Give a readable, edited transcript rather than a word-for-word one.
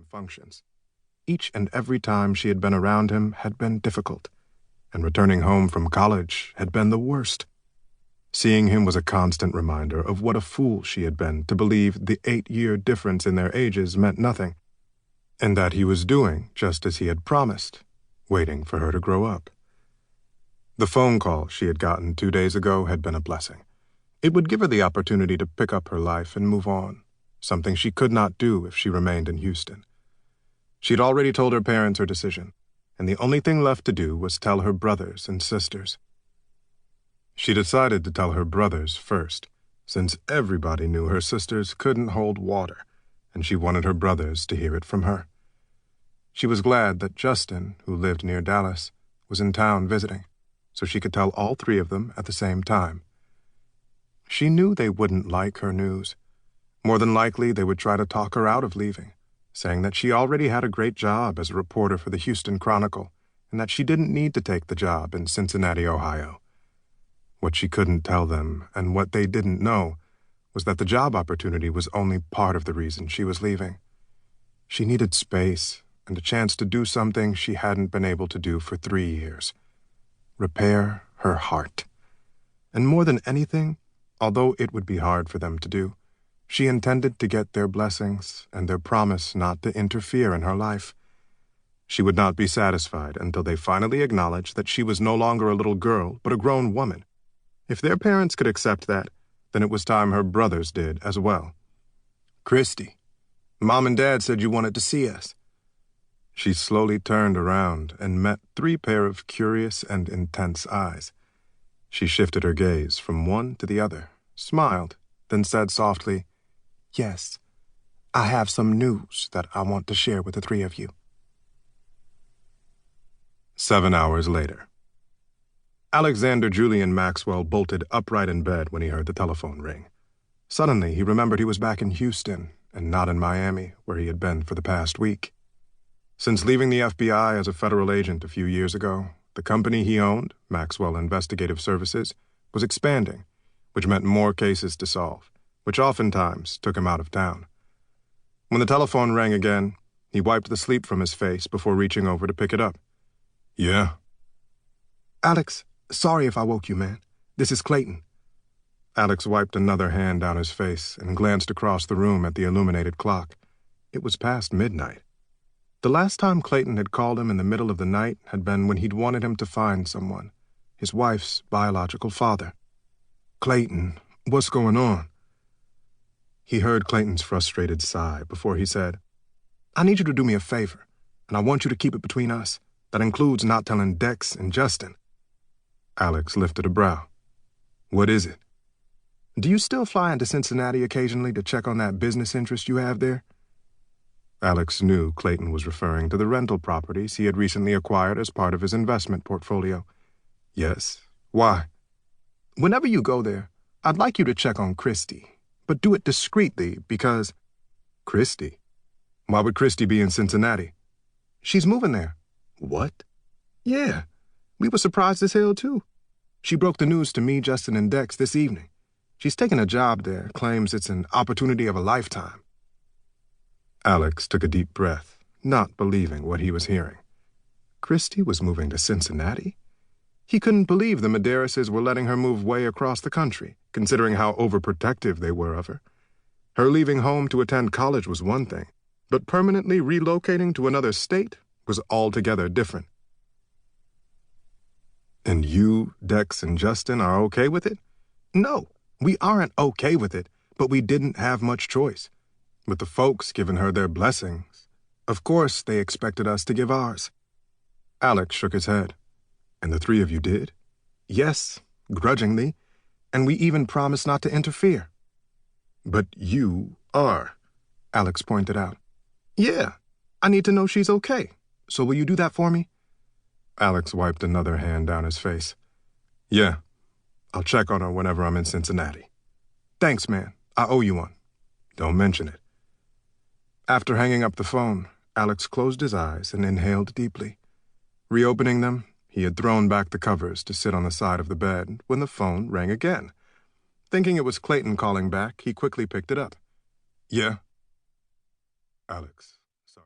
functions. Each and every time she had been around him had been difficult, and returning home from college had been the worst. Seeing him was a constant reminder of what a fool she had been to believe the 8-year difference in their ages meant nothing, and that he was doing just as he had promised, waiting for her to grow up. The phone call she had gotten 2 days ago had been a blessing. It would give her the opportunity to pick up her life and move on, something she could not do if she remained in Houston. She had already told her parents her decision, and the only thing left to do was tell her brothers and sisters. She decided to tell her brothers first, since everybody knew her sisters couldn't hold water, and she wanted her brothers to hear it from her. She was glad that Justin, who lived near Dallas, was in town visiting, so she could tell all 3 of them at the same time. She knew they wouldn't like her news. More than likely, they would try to talk her out of leaving, saying that she already had a great job as a reporter for the Houston Chronicle and that she didn't need to take the job in Cincinnati, Ohio. What she couldn't tell them, and what they didn't know, was that the job opportunity was only part of the reason she was leaving. She needed space and a chance to do something she hadn't been able to do for 3 years. Repair her heart. And more than anything, although it would be hard for them to do, she intended to get their blessings and their promise not to interfere in her life. She would not be satisfied until they finally acknowledged that she was no longer a little girl, but a grown woman. If their parents could accept that, then it was time her brothers did as well. "Christy, Mom and Dad said you wanted to see us." She slowly turned around and met 3 pair of curious and intense eyes. She shifted her gaze from one to the other, smiled, then said softly, "Yes, I have some news that I want to share with the 3 of you." 7 hours later. Alexander Julian Maxwell bolted upright in bed when he heard the telephone ring. Suddenly, he remembered he was back in Houston and not in Miami, where he had been for the past week. Since leaving the FBI as a federal agent a few years ago, the company he owned, Maxwell Investigative Services, was expanding, which meant more cases to solve, which oftentimes took him out of town. When the telephone rang again, he wiped the sleep from his face before reaching over to pick it up. "Yeah?" "Alex, sorry if I woke you, man. This is Clayton." Alex wiped another hand down his face and glanced across the room at the illuminated clock. It was past midnight. The last time Clayton had called him in the middle of the night had been when he'd wanted him to find someone, his wife's biological father. "Clayton, what's going on?" He heard Clayton's frustrated sigh before he said, "I need you to do me a favor, and I want you to keep it between us. That includes not telling Dex and Justin." Alex lifted a brow. "What is it?" "Do you still fly into Cincinnati occasionally to check on that business interest you have there?" Alex knew Clayton was referring to the rental properties he had recently acquired as part of his investment portfolio. "Yes. Why?" "Whenever you go there, I'd like you to check on Christy, but do it discreetly because—" "Christy? Why would Christy be in Cincinnati?" "She's moving there." "What?" "Yeah. We were surprised as hell, too. She broke the news to me, Justin, and Dex this evening. She's taking a job there, claims it's an opportunity of a lifetime." Alex took a deep breath, not believing what he was hearing. Christy was moving to Cincinnati? He couldn't believe the Madarises were letting her move way across the country, considering how overprotective they were of her. Her leaving home to attend college was one thing, but permanently relocating to another state was altogether different. "And you, Dex, and Justin are okay with it?" "No, we aren't okay with it, but we didn't have much choice. With the folks giving her their blessings, of course they expected us to give ours." Alex shook his head. "And the 3 of you did?" "Yes, grudgingly, and we even promised not to interfere." "But you are," Alex pointed out. "Yeah, I need to know she's okay. So will you do that for me?" Alex wiped another hand down his face. "Yeah, I'll check on her whenever I'm in Cincinnati." "Thanks, man. I owe you one." "Don't mention it." After hanging up the phone, Alex closed his eyes and inhaled deeply. Reopening them, he had thrown back the covers to sit on the side of the bed when the phone rang again. Thinking it was Clayton calling back, he quickly picked it up. "Yeah?" "Alex,